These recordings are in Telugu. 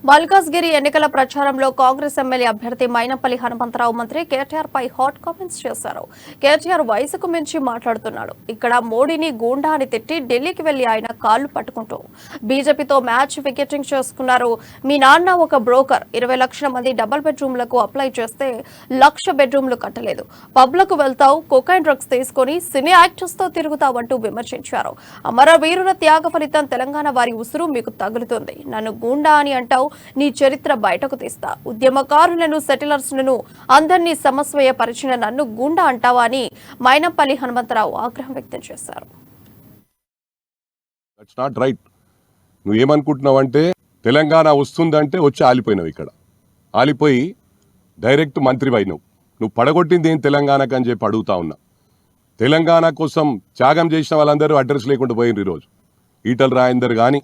మల్కాజ్గిరి ఎన్నికల ప్రచారంలో కాంగ్రెస్ ఎమ్మెల్యే అభ్యర్థి మైనంపల్లి హనుమంతరావు మంత్రి కేటీఆర్ పై హాట్ కామెంట్స్ చేశారు. కేటీఆర్ వయసుకు మించి మాట్లాడుతున్నాడు. ఇక్కడ మోడీని గూండా అని తిట్టి ఢిల్లీకి వెళ్లి ఆయన కాళ్లు పట్టుకుంటూ బీజేపీతో మ్యాచ్ వికెటింగ్ చేసుకున్నారు. మీ నాన్న ఒక బ్రోకర్, 20 లక్షల మంది డబుల్ బెడ్రూమ్లకు అప్లై చేస్తే 1,00,000 బెడ్రూమ్లు కట్టలేదు. పబ్లకు వెళ్తావు, కోకైన్ డ్రగ్స్ తీసుకుని సినీ యాక్టర్స్ తో తిరుగుతావంటూ విమర్శించారు. అమరవీరుల త్యాగ ఫలితం తెలంగాణ వారి ఉసురు మీకు తగులుతుంది. నన్ను గూండా అని అంటావు, నీ చరిత్ర బయటకు తీస్తా. ఉద్యమకారులను, సెటిలర్స్ ను అందరినీ సమస్వయపరిచిన నన్ను గూండా అంటావా అని మైనంపల్లి హనుమంతరావు ఆగ్రహం వ్యక్తం చేశారు. That's not right. నువ్వు ఏమనుకుంటున్నావంటే తెలంగాణ వస్తుందంటే వచ్చి ఆలిపోయినావు. ఇక్కడ ఆలిపోయి డైరెక్ట్ మంత్రి అయినావు. నువ్వు పడగొట్టింది ఏం తెలంగాణకు అని చెప్పి అడుగుతా ఉన్నా. తెలంగాణ కోసం త్యాగం చేసిన వాళ్ళందరూ అడ్రస్ లేకుండా పోయినారు. ఈరోజు ఈటల రాజేందర్ కానీ,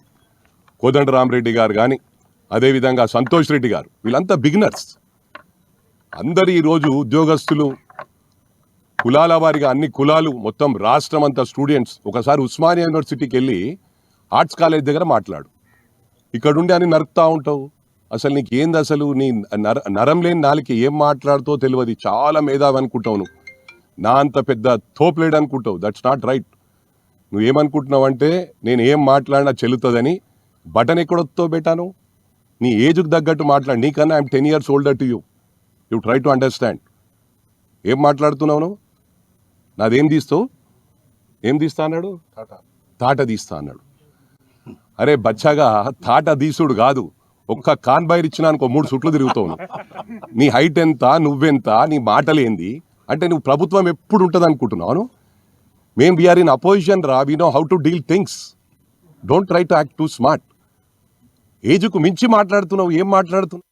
కోదండరామరెడ్డి గారు కానీ, అదేవిధంగా సంతోష్ రెడ్డి గారు, వీళ్ళంతా బిగినర్స్. అందరు ఈరోజు ఉద్యోగస్తులు, కులాల వారిగా అన్ని కులాలు, మొత్తం రాష్ట్రం అంతా స్టూడెంట్స్. ఒకసారి ఉస్మానియా యూనివర్సిటీకి వెళ్ళి ఆర్ట్స్ కాలేజ్ దగ్గర మాట్లాడు. ఇక్కడుండి అని నరుకుతా ఉంటావు. అసలు నీకు ఏంది, అసలు నీ నరం లేని నాలుగు ఏం మాట్లాడుతో తెలియదు. చాలా మేధావి అనుకుంటావు నువ్వు. నా అంత పెద్ద తోపులేడు అనుకుంటావు. That's not right. నువ్వేమనుకుంటున్నావు అంటే నేను ఏం మాట్లాడినా చెల్లుతుందని. బటన్ ఎక్కడొత్తో పెట్టాను. నీ ఏజ్కి తగ్గట్టు మాట్లాడు. నీకన్నా I'm 10 years older to you. You try to understand. ఏం మాట్లాడుతున్నావు నువ్వు? నాదేం తీస్తావు? ఏం తీస్తా అన్నాడు? తాట తీస్తా అన్నాడు. అరే బచ్చాగా, తాట తీసుడు కాదు, ఒక్క కాన్బైర్ ఇచ్చినానుకో 3 సుట్లు తిరుగుతావు. నీ హైట్ ఎంత, నువ్వెంత, నీ మాటలేంది అంటే నువ్వు ప్రభుత్వం ఎప్పుడు ఉంటుంది అనుకుంటున్నావు? మేము వీఆర్ ఇన్ అపోజిషన్ రా. We know how to deal things. Don't try to act too smart. ఏజ్కు మించి మాట్లాడుతున్నావు. ఏం మాట్లాడుతున్నావు?